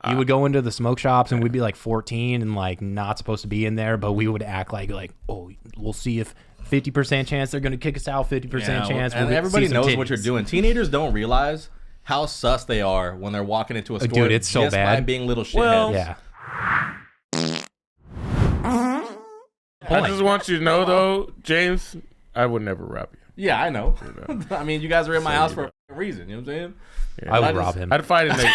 You would go into the smoke shops and we'd be like 14 and like not supposed to be in there, but we would act like, oh, we'll see if 50% chance they're going to kick us out, 50% chance. And everybody knows what you're doing. Teenagers don't realize how sus they are when they're walking into a store. Dude, it's so just bad. by being little shitheads. Well, yeah. I just want you to know, though, James, I would never rob you. Yeah, I know. I mean, you guys are in my house for a reason. You know what I'm saying? Yeah, I would rob him. I'd fight a nigga.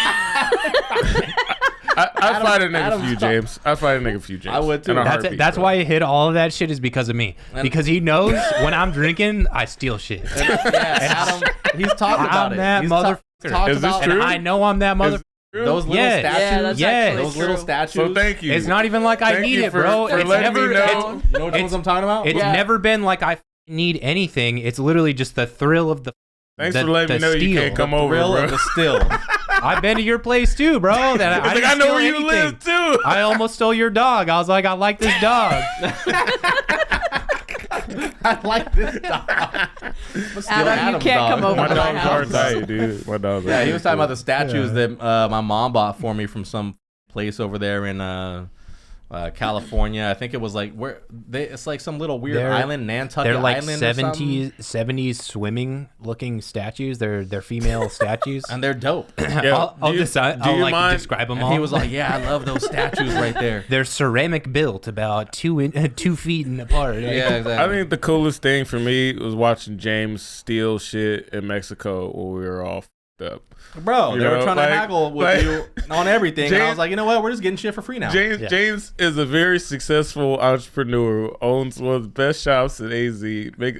I'd fight a nigga for you, James. I'd fight a nigga for you, James. I would too. That's why he hid all of that shit is because of me. Because he knows when I'm drinking, I steal shit. Adam, he's talking about it. That motherfucker. Is this true? And I know I'm that motherfucker. Those little statues. Yes. Those little statues. So thank you. It's not even like I need it, bro. For It's letting never. me know. You know what ones I'm talking about? It's never been like I need anything. It's literally just the thrill of the. Thanks for letting me know you can't come over, Thrill bro. of the still. I've been to your place too, bro. That I know where you live too. I almost stole your dog. I was like, I like this dog. I like this dog. Adam, you can't come over My to my dog's house. hard diet, dude. My dog's Yeah, he was talking about the statues that my mom bought for me from some place over there in California. I think it was like it's like some little weird island, Nantucket They're like Island 70s swimming looking statues. They're female statues. and they're dope. I'll describe them all. And he was like, "Yeah, I love those statues right there." They're ceramic built, about 2 feet apart. Yeah, exactly. I think the coolest thing for me was watching James steal shit in Mexico when we were all f***ed up. Bro, they were trying to haggle with you on everything. And I was like, you know what? We're just getting shit for free now. James is a very successful entrepreneur who owns one of the best shops in AZ,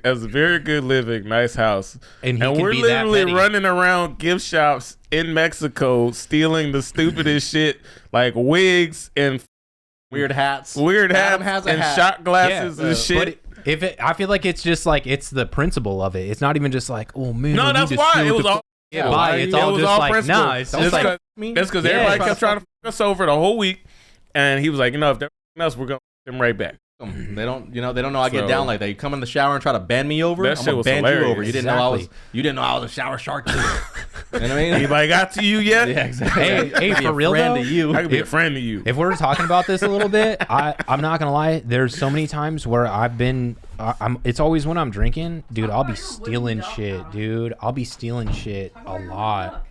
has a very good living, nice house. And we're literally running around gift shops in Mexico stealing the stupidest shit like wigs and weird hats. Adam has and shot glasses and shit. But I feel like it's just like it's the principle of it. It's not even just like, oh man. No, that's why it was all. It's all just like, principle. nah, it's just like, that's because everybody kept trying to fuck us over the whole week, and he was like, if they're us, we're gonna fuck them right back. They don't know I get down like that. You come in the shower and try to bend me over, that I'm shit gonna was bend hilarious. you over. You didn't know I was a shower shark too. You know what I mean? Anybody got to you yet? Yeah, exactly. Hey, for real though, I could be a friend to you. If we're talking about this a little bit, I'm not gonna lie. There's so many times where I've been. It's always when I'm drinking, dude. I'll be stealing shit, dude. I'll be stealing shit a lot.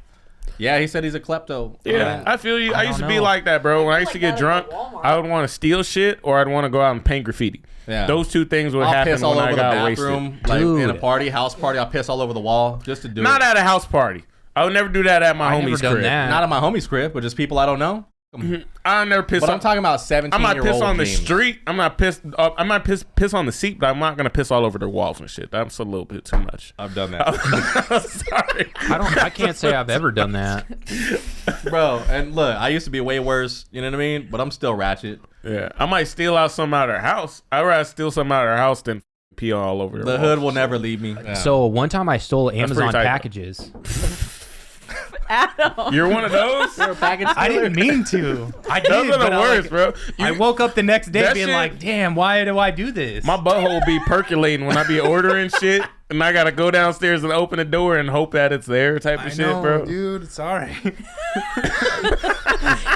Yeah, he said he's a klepto. Yeah, I feel you. I used to be like that, bro. When I used to get drunk, I would want to steal shit or I'd want to go out and paint graffiti. Yeah. Those two things would happen when I got wasted. Like in a house party, I'll piss all over the wall just to do it. Not at a house party. I would never do that at my homie's crib. Not at my homie's crib, but just people I don't know. I never piss. But I'm talking about 17-year-old. I might piss on the James. street. I'm not pissed. I might piss on the seat, but I'm not gonna piss all over the walls and shit. That's a little bit too much. I've done that. Sorry. I can't say I've ever done that, bro. And look, I used to be way worse. You know what I mean? But I'm still ratchet. Yeah, I might steal out something out of their house. I'd rather steal something out of their house than pee all over their The hood will never leave me. Yeah. So one time I stole Amazon packages. Adam. You're one of those? You're a package stealer? I didn't mean to. I did. Those are the worst, bro. I woke up the next day being like, damn, why do I do this? My butthole be percolating when I be ordering shit, and I gotta go downstairs and open the door and hope that it's there type of shit, bro. Dude, sorry.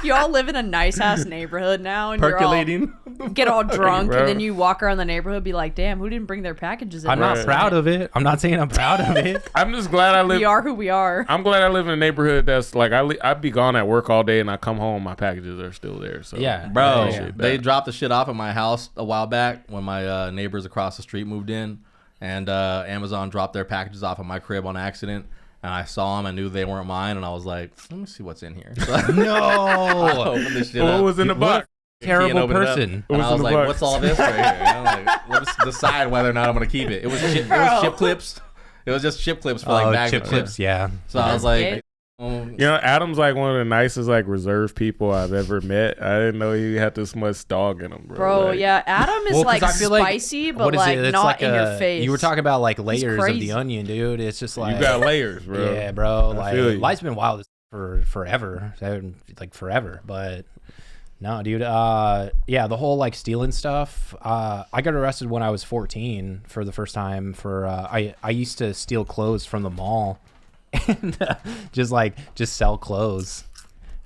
You all live in a nice ass neighborhood now, and percolating. You get all drunk, and then you walk around the neighborhood, be like, "Damn, who didn't bring their packages in?" I'm not proud of it. I'm not saying I'm proud of it. I'm just glad I live. We are who we are. I'm glad I live in a neighborhood that's like I'd be gone at work all day, and I come home, my packages are still there. So yeah, bro, they dropped the shit off at my house a while back when my neighbors across the street moved in, and Amazon dropped their packages off at my crib on accident. And I saw them, I knew they weren't mine, and I was like, let me see what's in here. So no! I opened this shit what was in the box? Terrible person. And I was like, what's all this right here? And I'm like, let's decide whether or not I'm going to keep it. It was chip clips. It was just chip clips for like bags. Chip clips, yeah. So I was like... You know, Adam's like one of the nicest, like reserved people I've ever met. I didn't know he had this much dog in him, bro. Like, yeah, Adam is like spicy, but like not like in your face. You were talking about like layers of the onion, dude. It's just like you got layers, bro. Yeah, bro. Like life's been wild for forever, like forever. But no, dude. Yeah, the whole like stealing stuff. I got arrested when I was 14 for the first time. For I used to steal clothes from the mall. And just sell clothes,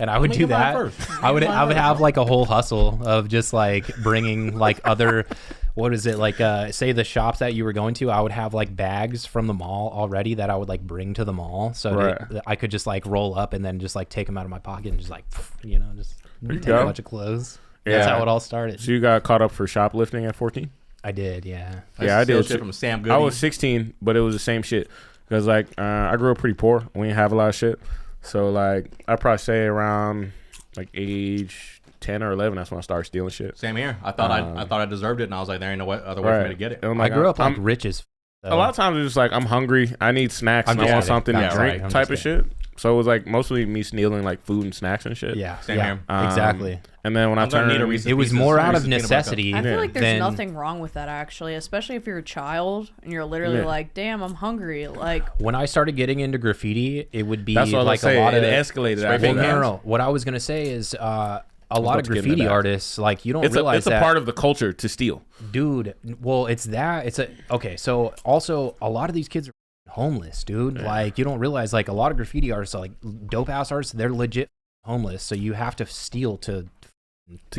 And I would do that. I would have like a whole hustle of just like bringing like other, what is it, like say the shops that you were going to, I would have like bags from the mall already that I would like bring to the mall, so that I could just like roll up and then just like take them out of my pocket and just like, you know, just take a bunch of clothes. Yeah. That's how it all started. So you got caught up for shoplifting at 14? I did, yeah. I did. Shit from Sam Goody. I was 16, but it was the same shit. Because, like, I grew up pretty poor. We didn't have a lot of shit. So, like, I'd probably say around, like, age 10 or 11, that's when I started stealing shit. Same here. I thought I deserved it, and I was like, there ain't no other way for me to get it. I grew up, like, rich as a lot of times it's just like, I'm hungry. I need snacks. And I want something to drink type of shit. So it was like mostly me stealing like food and snacks and shit. Yeah, same here. Exactly. And then when I turned, it was more out of necessity. I feel like there's nothing wrong with that, actually, especially if you're a child and you're literally like, "Damn, I'm hungry." Like when I started getting into graffiti, it would be that's what like a lot of it escalated. No. What I was gonna say is, a lot of graffiti artists, like, you don't realize it's a part of the culture to steal, dude. Well, okay. So also, a lot of these kids are homeless, dude. Like, you don't realize, like, a lot of graffiti artists are like dope ass artists, they're legit homeless, so you have to steal to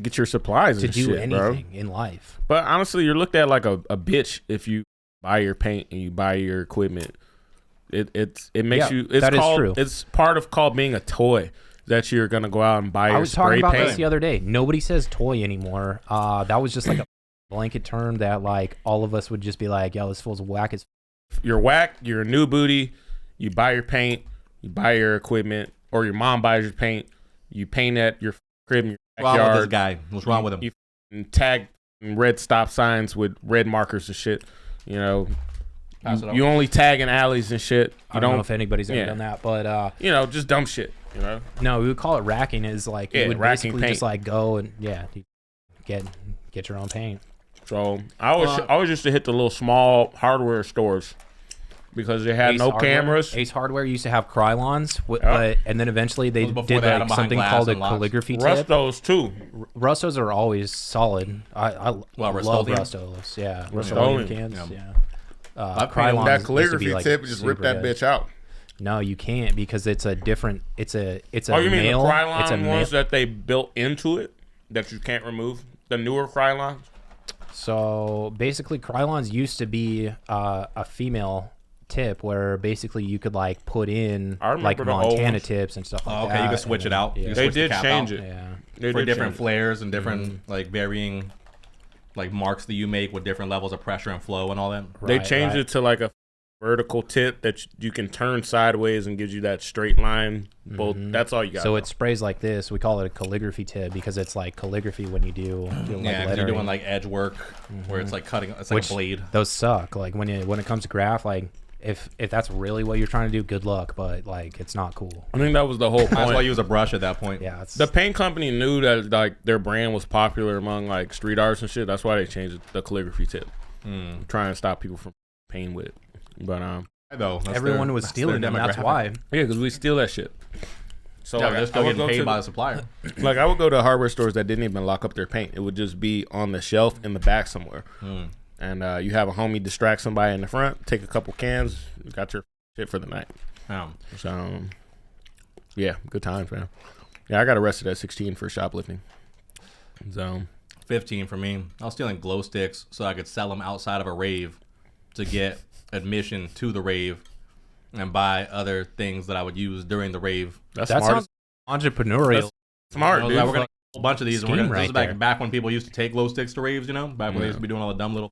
get your supplies to and do shit, anything bro. in life. But honestly, you're looked at like a bitch if you buy your paint and you buy your equipment. It makes you, it's that called, is true. It's part of called being a toy, that you're gonna go out and buy your spray paint. I was talking about this the other day. Nobody says toy anymore. That was just like a blanket term that like all of us would just be like, yo, this fool's whack as you're whack, you're a new booty, you buy your paint, you buy your equipment, or your mom buys your paint, you paint at your crib in your backyard. What's wrong with this guy? What's wrong with him? You tag red stop signs with red markers and shit. You know, you only tag in alleys and shit. I don't know if anybody's ever done that, but you know, just dumb shit. You know, no, we would call it racking. Is like you would basically paint. Just like go and get your own paint. So I always used to hit the little small hardware stores because they had no cameras. Ace Hardware used to have Krylons, but and then eventually they did like something called a calligraphy tip. Rustos too. Rustos are always solid. I love Rustos. Yeah, Rust-Oleum cans. Yeah. Krylons, that calligraphy tip, just rip that bitch out. No, you can't because it's a different. It's a. Oh, you mean the Krylon ones that they built into it that you can't remove? The newer Krylons. So basically, Krylons used to be a female tip where basically you could like put in like Montana tips and stuff like that. Okay, you could switch it out. Yeah. They did change it. Yeah. For different flares and different like varying like marks that you make with different levels of pressure and flow and all that. They changed it to like a vertical tip that you can turn sideways and gives you that straight line. Both. That's all you got. So it sprays like this. We call it a calligraphy tip because it's like calligraphy when you do like you're doing like edge work where it's like cutting. It's like a blade. Those suck. Like when it comes to graph, like if that's really what you're trying to do, good luck. But like it's not cool. I think that was the whole point. That's why you use a brush at that point. Yeah. The paint company knew that like their brand was popular among like street artists and shit. That's why they changed the calligraphy tip. Trying to stop people from painting with it. But everyone was stealing them. That's why. Yeah, because we steal that shit. So they're still getting paid by the supplier. Like I would go to hardware stores that didn't even lock up their paint. It would just be on the shelf in the back somewhere. And you have a homie distract somebody in the front, take a couple cans, you got your shit for the night. So yeah, good times, man. Yeah, I got arrested at 16 for shoplifting. So 15 for me. I was stealing glow sticks so I could sell them outside of a rave to get admission to the rave and buy other things that I would use during the rave. That sounds entrepreneurial. That's smart, dude. We're gonna a bunch of these. This is back when people used to take glow sticks to raves, you know, back when they used to be doing all the dumb little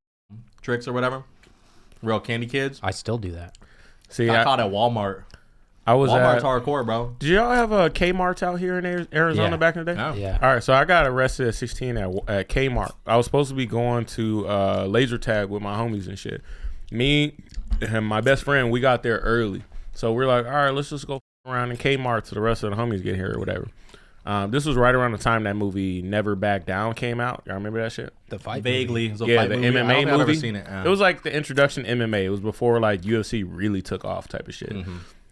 tricks or whatever. Real candy kids. I still do that. See, I caught at Walmart. Walmart's hardcore, bro. Did y'all have a Kmart out here in Arizona back in the day? Yeah. All right, so I got arrested at 16 at Kmart. I was supposed to be going to laser tag with my homies and shit. Me and my best friend, we got there early. So we're like, all right, let's just go around in Kmart till the rest of the homies get here or whatever. This was right around the time that movie Never Back Down came out. Y'all remember that shit? The fight vaguely. movie. The MMA movie. I've never seen it. It was like the introduction to MMA. It was before like UFC really took off type of shit.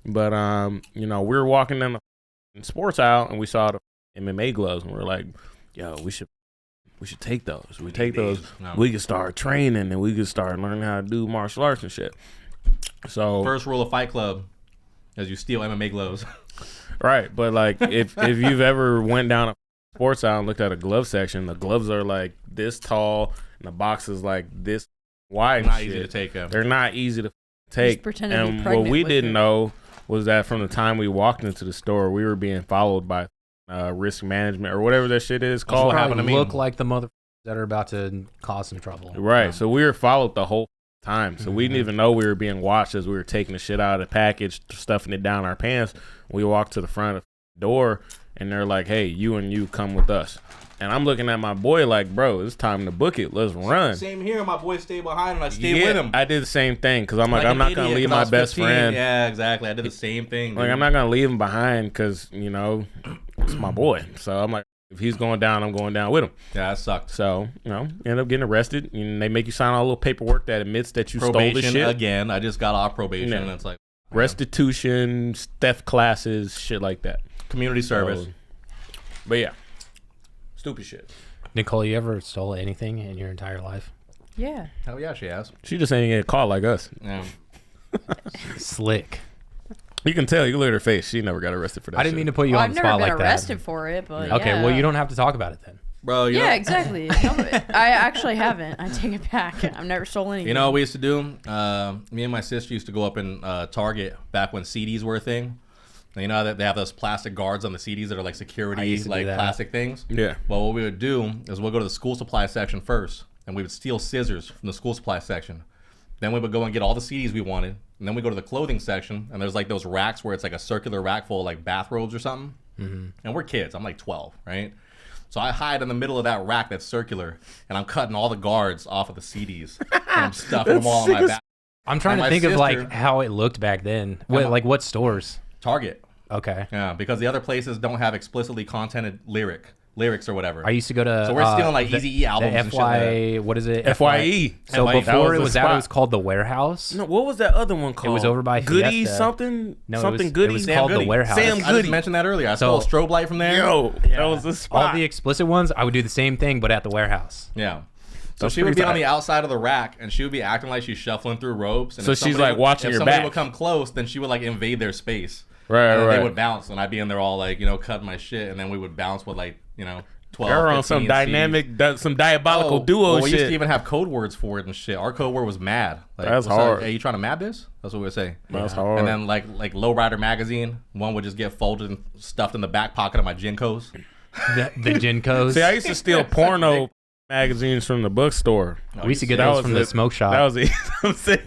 But you know, we were walking down the sports aisle and we saw the MMA gloves and we are like, yo, we should take those. We take those. No. We could start training and we could start learning how to do martial arts and shit. So first rule of Fight Club is you steal MMA gloves. Right, but like if you've ever went down a sports aisle and looked at a glove section, the gloves are like this tall and the box is like this wide. Not easy to take them. They're not easy to take. pretend to be And what pregnant we with didn't it. know was that from the time we walked into the store, we were being followed by risk management or whatever that shit is called. what happened to me. Look like the mother that are about to cause some trouble. Right, so we were followed the whole time. So we didn't even know we were being watched as we were taking the shit out of the package, stuffing it down our pants. We walked to the front of the door, and they're like, "Hey, you and you come with us." And I'm looking at my boy like, "Bro, it's time to book it. Let's run." Same here. My boy stayed behind, and I stayed with him. I did the same thing because I'm like, I'm an not gonna idiot, leave 'cause I my was best 15. friend. Yeah, exactly. I did the same thing. Like, dude. I'm not gonna leave him behind because it's my boy. So I'm like, if he's going down, I'm going down with him. Yeah, that sucked. So end up getting arrested, and they make you sign all a little paperwork that admits that you stole the Probation shit. again. I just got off probation, Yeah. and it's like Restitution, theft classes, shit like that. community service. So, but yeah, stupid shit. Nicole, you ever stole anything in your entire life? Yeah. Hell yeah, she has. She just ain't get caught like us. Yeah. Slick. You can tell. You can look at her face. She never got arrested for that. I didn't mean to put you Well, on I've the never spot been like arrested that. for it, but Okay, yeah. well, you don't have to talk about it then. Bro, you Yeah, know, exactly. I actually haven't. I take it back. I've never stolen anything. You know what we used to do? Me and my sister used to go up in Target back when CDs were a thing. And you know that they have those plastic guards on the CDs that are like I security, used to do like that. plastic things. Yeah. Well, what we would do is we'll go to the school supply section first, and we would steal scissors from the school supply section. Then we would go and get all the CDs we wanted, and then we go to the clothing section, and there's like those racks where it's like a circular rack full of like bathrobes or something. And we're kids. I'm like 12, right? So I hide in the middle of that rack that's circular, and I'm cutting all the guards off of the CDs, and I'm stuffing them all in my back. I'm trying And to my think of like sister- how it looked back then. What what stores? Target. Okay. Yeah, because the other places don't have explicitly contented lyrics or whatever. I used to go to. So we're stealing, like, Eazy-E albums The and shit like FY, what is it? FYE. So FYE. before it the was that, spot. it was called the Warehouse. No, what was that other one called? was over by Goody Fiesta. something. No, something it Goody. was Sam called Goody. the Warehouse. Sam I just Goody. mentioned that earlier. I So- stole a strobe light from there. Yo, that was the spot. All the explicit ones, I would do the same thing, but at the Warehouse. Yeah. So That's she would pretty be on tight. the outside of the rack, and she would be acting like she's shuffling through robes. And So if she's, somebody like, watching if your somebody back. would come close, then she would like invade their space. Right, And then right. they would bounce, and I'd be in there all like, cutting my shit, and then we would bounce with like, 12, They're on 15 some Cs. dynamic, some diabolical duo well, we shit. used to even have code words for it and shit. Our code word was mad. Like, That's what's up? hard. Hey, you trying to mad this? That's what we would say. That's hard. And then like Lowrider magazine, one would just get folded and stuffed in the back pocket of my Jinkos. The Jinkos. See, I used to steal porno magazines from the bookstore. we used to get That those was from the it. smoke shop. That was it. I'm sick.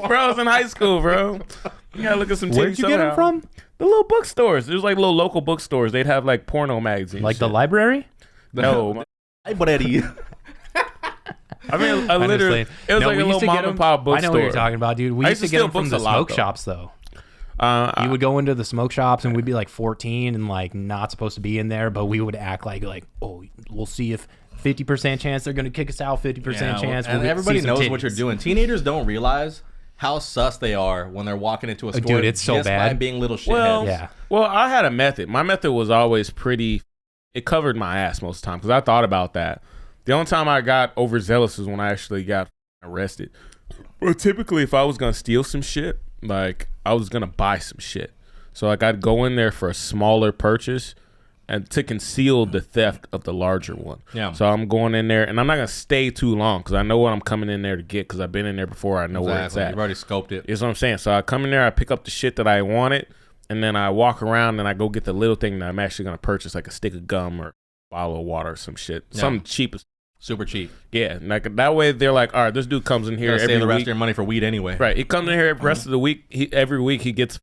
Bro, I was in high school, bro. You gotta look at some titties Where'd you get them somehow. from? The little bookstores. There's like little local bookstores. They'd have like porno magazines. Like the shit. library? No. Hey, buddy. I mean, I I'm just literally, saying. it was No, like we a used little to mom get and 'em- pop bookstore. I know what you're talking about, dude. We I used to used get to them steal from the books a lot, smoke though. shops, though. I You would go into the smoke shops and we'd be like 14 and like not supposed to be in there, but we would act like, oh, we'll see if 50% chance they're going to kick us out, 50% chance. And we'll everybody see some knows what you're titties. doing. Teenagers don't realize how sus they are when they're walking into a store. dude, it's so just by bad. being little shitheads. Well, Yeah. Well, I had a method. My method was always pretty. It covered my ass most of the time because I thought about that. The only time I got overzealous is when I actually got arrested. Well, typically, if I was gonna steal some shit, like I was gonna buy some shit. So like I'd go in there for a smaller purchase and to conceal the theft of the larger one. Yeah. So I'm going in there and I'm not gonna stay too long because I know what I'm coming in there to get because I've been in there before. I know where it's Exactly. at. You've already scoped it. Is what I'm saying. So I come in there, I pick up the shit that I wanted, and then I walk around and I go get the little thing that I'm actually gonna purchase, like a stick of gum or a bottle of water or some shit, Yeah. something cheap. Super cheap. Yeah, like that way they're like, all right, this dude comes in You're here gonna save every the rest week. of your money for weed anyway. Right, he comes in here the rest of the week. Every week he gets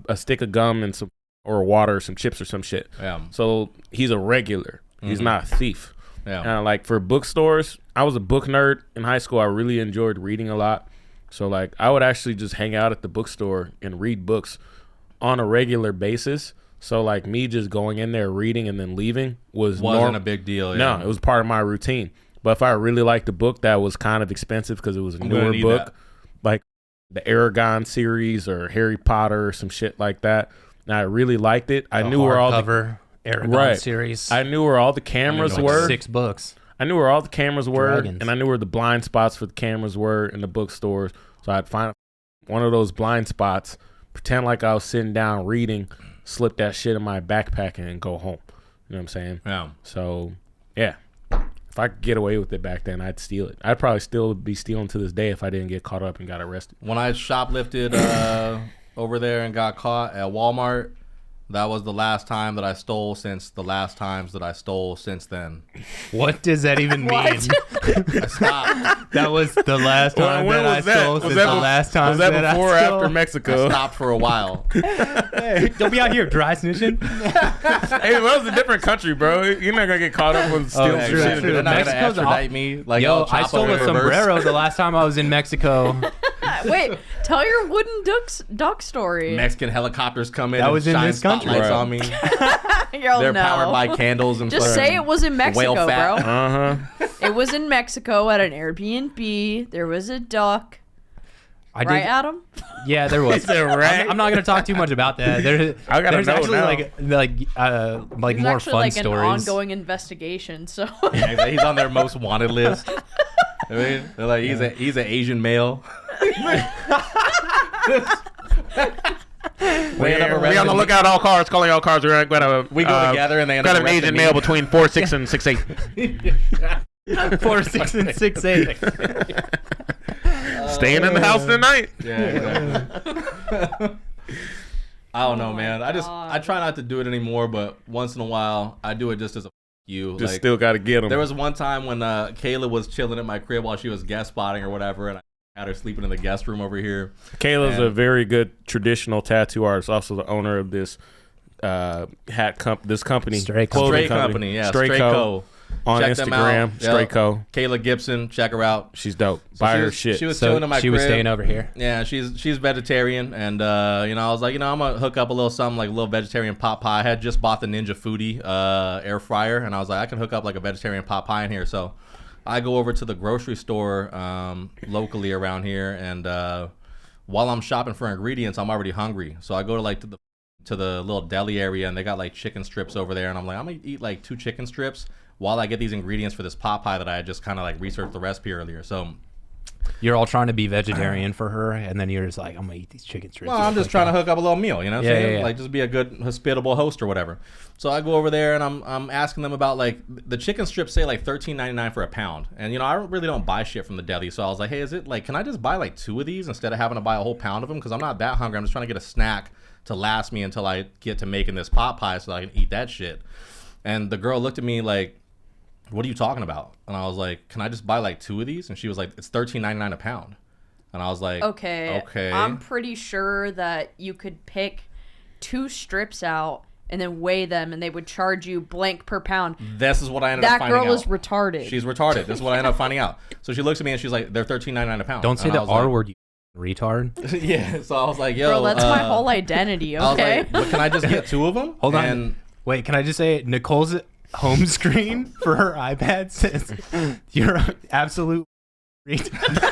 a stick of gum and some or water or some chips or some shit. Yeah. So he's a regular. He's not a thief. Yeah. Like for bookstores, I was a book nerd in high school. I really enjoyed reading a lot. So like I would actually just hang out at the bookstore and read books on a regular basis. So like me just going in there reading and then leaving Wasn't a big deal. Yeah. No, it was part of my routine. But if I really liked a book that was kind of expensive because it was a I'm gonna newer need book, that. like the Aragon series or Harry Potter or some shit like that, and I really liked it. I knew where all the cover Aragon Right. series. I knew where all the cameras know were. 6 books. I knew where all the cameras were, Dragons. and I knew where the blind spots for the cameras were in the bookstores. So I'd find one of those blind spots, pretend like I was sitting down reading, slip that shit in my backpack and go home. You know what I'm saying? Yeah. So, yeah. If I could get away with it back then, I'd steal it. I'd probably still be stealing to this day if I didn't get caught up and got arrested. When I shoplifted over there and got caught at Walmart, that was the last time that I stole since the last times that I stole since then. What does that even mean? I stopped. That was the last time When that I was that? stole Was since that the last time Was that I before or stole? after I Mexico? stopped for a while. Hey, don't be out here dry snitching. Hey, that was a different country, bro. You're not gonna get caught up with stealing yeah, some true, shit. true. They're not gonna Mexico's extradite me. Like, Yo, I'll chop I stole them a in reverse. sombrero the last time I was in Mexico. Wait, tell your wooden duck story. Mexican helicopters come in That and was in shine this country. spotlights Right. on me. Yo, They're no. powered by candles and Just fucking say it was in Mexico, whale fat. bro. Uh-huh. It was in Mexico at an Airbnb. There was a duck. I Right, did. Adam? Yeah, there was. Is it right? I'm not gonna talk too much about that. I gotta There's know actually now. like It's more actually fun like stories. an ongoing investigation. So Yeah, he's on their most wanted list. I mean, they're like, he's an Asian male. We on the lookout, all cars, calling all cars. We're gonna We go together and they end got up an Asian arresting male me. between 4'6" and 6'8". 4, 6, and 6, 8. Staying in the house tonight. Yeah, exactly. I don't know, man. I God. try not to do it anymore, but once in a while I do it just as a you. Just like, still got to get them. there was one time when Kayla was chilling at my crib while she was guest spotting or whatever, and I had her sleeping in the guest room over here. Kayla's And- a very good traditional tattoo artist. Also the owner of this this company, Stray clothing Stray Company, yeah, Stray Stray Co. Co. on Check them Instagram. out. Stray Yep. Co. Kayla Gibson, check her out. She's dope. So Buy she her was- shit. She was So chilling in my she crib. was staying over here. Yeah, she's vegetarian, and you know, I was like, you know, I'm gonna hook up a little something like a little vegetarian pot pie. I had just bought the Ninja Foodie air fryer, and I was like, I can hook up like a vegetarian pot pie in here. So I go over to the grocery store locally around here, and while I'm shopping for ingredients, I'm already hungry. So I go to the little deli area, and they got like chicken strips over there, and I'm like, I'm gonna eat like 2 chicken strips while I get these ingredients for this pot pie that I had just kind of like researched the recipe earlier. So. You're all trying to be vegetarian for her, and then you're just like, I'm gonna eat these chicken strips. Well, I'm just trying to hook up a little meal, you know what I'm saying? Yeah. Like, just be a good, hospitable host or whatever. So I go over there, and I'm asking them about, like, the chicken strips say, like, $13.99 for a pound. And, you know, I really don't buy shit from the deli. So I was like, hey, is it, like, can I just buy, like, 2 of these instead of having to buy a whole pound of them? Because I'm not that hungry. I'm just trying to get a snack to last me until I get to making this pot pie so I can eat that shit. And the girl looked at me like, what are you talking about? And I was like, can I just buy, like, 2 of these? And she was like, it's $13.99 a pound. And I was like, okay. Okay. I'm pretty sure that you could pick 2 strips out and then weigh them, and they would charge you blank per pound. This is what I ended up That finding out. girl is retarded. She's retarded. This is what I ended up finding out. So she looks at me and she's like, they're $13.99 a pound. Don't say And I the was R like- word, you retard. Yeah. So I was like, yo. Girl, that's my whole identity, I was okay? like, but can I just get 2 of them? Hold on. And Wait, can I just say Nicole's home screen for her iPad says you're an absolute retard.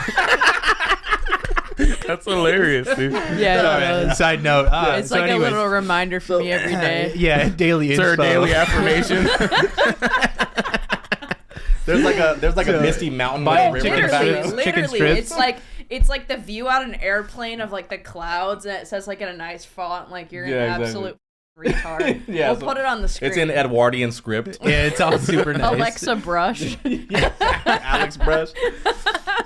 That's hilarious, dude. Yeah, it does. Side note. It's so like anyways, a little reminder for me every day. yeah, daily It's her inspo. daily affirmation. there's like a misty mountain Buy with a river in the Literally, background. Chicken literally, strips. it's like the view out an airplane of like the clouds, and it says like in a nice font, like you're Yeah, an exactly. absolute retard. Yeah, we'll so put it on the screen. It's in Edwardian script. Yeah, it's all super nice. Alexa brush. Alex Brush.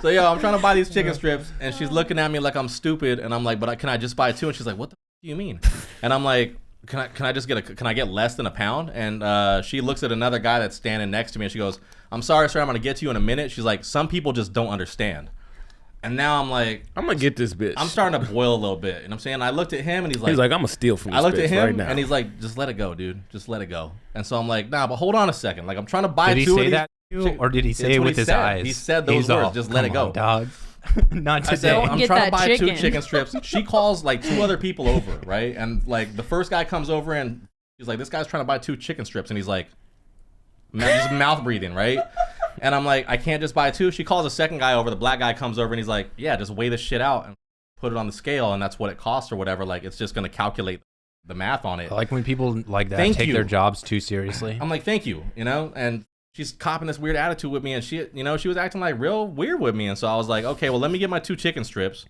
So yo, I'm trying to buy these chicken strips, and she's looking at me like I'm stupid, and I'm like, but can I just buy 2? And she's like, what the do you mean? And I'm like, can I just can I get less than a pound? And she looks at another guy that's standing next to me, and she goes, I'm sorry, sir, I'm gonna get to you in a minute. She's like, some people just don't understand. And now I'm like, I'm gonna get this bitch. I'm starting to boil a little bit. You know what I'm saying? I looked at him, and He's like, I'm gonna steal from this I looked bitch at him, right now. and he's like, just let it go, dude. Just let it go. And so I'm like, nah, but hold on a second. Like, I'm trying to buy Did he 2 of say these. that to you, or did he say That's it what with he his said. eyes? He said those He's words, all, just let it "Come on, go." dog. Not I said, today. I'm Get trying to that buy 2 chicken. chicken strips. She calls like 2 other people over, right? And like the first guy comes over and he's like, this guy's trying to buy 2 chicken strips, and he's like, just mouth breathing, right? And I'm like, I can't just buy 2. She calls a second guy over. The black guy comes over and he's like, yeah, just weigh this shit out and put it on the scale, and that's what it costs or whatever. Like, it's just gonna calculate the math on it. I like when people like that Thank take you. their jobs too seriously. I'm like, thank you, you know? And she's copping this weird attitude with me, and she, you know, she was acting like real weird with me. And so I was like, okay, well, let me get my 2 chicken strips.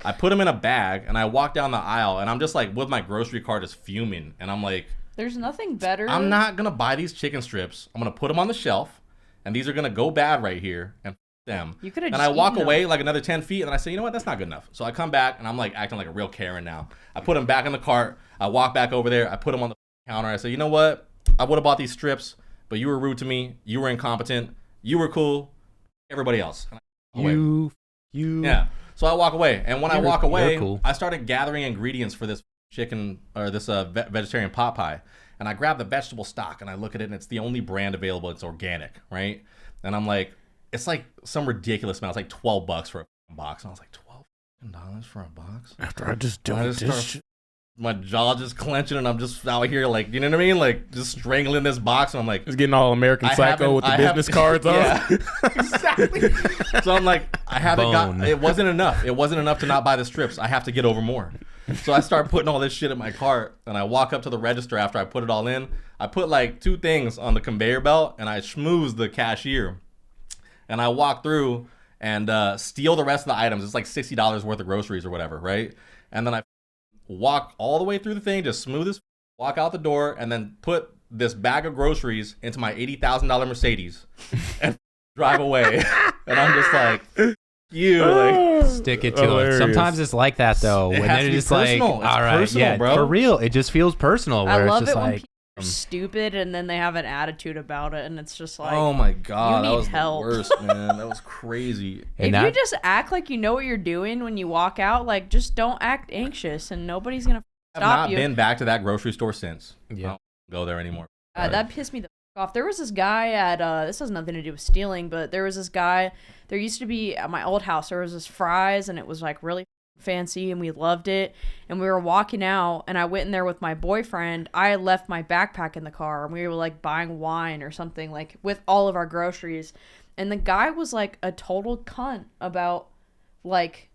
I put them in a bag, and I walk down the aisle, and I'm just like with my grocery cart just fuming, and I'm like, there's nothing better. I'm not gonna buy these chicken strips. I'm gonna put them on the shelf, and these are gonna go bad right here, and them. You could have. And I walk away like another 10 feet, and I say, you know what? That's not good enough. So I come back, and I'm like acting like a real Karen now. I put them back in the cart. I walk back over there. I put them on the counter. I say, you know what? I would have bought these strips, but you were rude to me. You were incompetent. You were cool. Everybody else. You. Yeah. So I walk away, and when I walk away, cool. I started gathering ingredients for this chicken or this vegetarian pot pie. And I grab the vegetable stock, and I look at it, and it's the only brand available. It's organic, right? And I'm like, it's like some ridiculous amount. It's like $12 for a box. And I was like, $12 for a box? After I just do this my jaw just clenching, and I'm just out here like, you know what I mean? Like just strangling this box, and I'm like, it's getting all American Psycho with the business cards on. Yeah, exactly. So I'm like, I haven't got. It wasn't enough. It wasn't enough to not buy the strips. I have to get over more. So I start putting all this shit in my cart, and I walk up to the register after I put it all in. I put like 2 things on the conveyor belt, and I schmooze the cashier. And I walk through and steal the rest of the items. It's like $60 worth of groceries or whatever, right? And then I walk all the way through the thing, just smooth as, walk out the door, and then put this bag of groceries into my $80,000 Mercedes and drive away. And I'm just like, you like stick it to it. Sometimes it's like that though. It when has they're to be just like, personal. all It's right, personal, yeah, bro. for real. It just feels personal. Where I love it's just it when like, people are stupid and then they have an attitude about it, and it's just like, oh my god, you that need was help. the worst, man. That was crazy. if you just act like you know what you're doing when you walk out, like just don't act anxious, and nobody's gonna I've stop not you. been back to that grocery store since. Yeah. I don't go there anymore. That pissed me the fuck off. There was this guy at this has nothing to do with stealing, but there was this guy. There used to be at my old house. There was this Fry's, and it was like really fancy, and we loved it. And we were walking out, and I went in there with my boyfriend. I had left my backpack in the car, and we were like buying wine or something, like with all of our groceries. And the guy was like a total cunt about like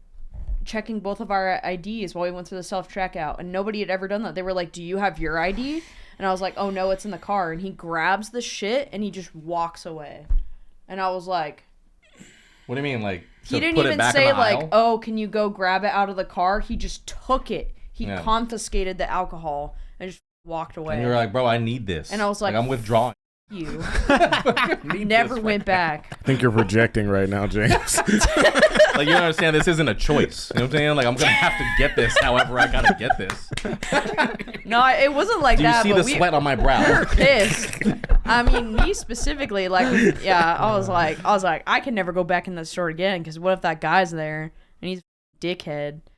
checking both of our IDs while we went through the self-checkout, and nobody had ever done that. They were like, do you have your ID? And I was like, oh no, it's in the car. And he grabs the shit and he just walks away. And I was like, What do you mean, like? he didn't even say like, oh, can you go grab it out of the car? He just took it. He confiscated the alcohol and just walked away. And you were like, bro, I need this. And I was like, I'm withdrawing. You never went back. I think you're projecting right now, James. Like, you don't understand, this isn't a choice. You know what I'm saying? Like, I'm gonna have to get this however I gotta get this. No, it wasn't like Do you that. see but the sweat on my brow? We were pissed. I mean, me specifically, like, yeah, I was like, I can never go back in that store again, because what if that guy's there and he's a dickhead?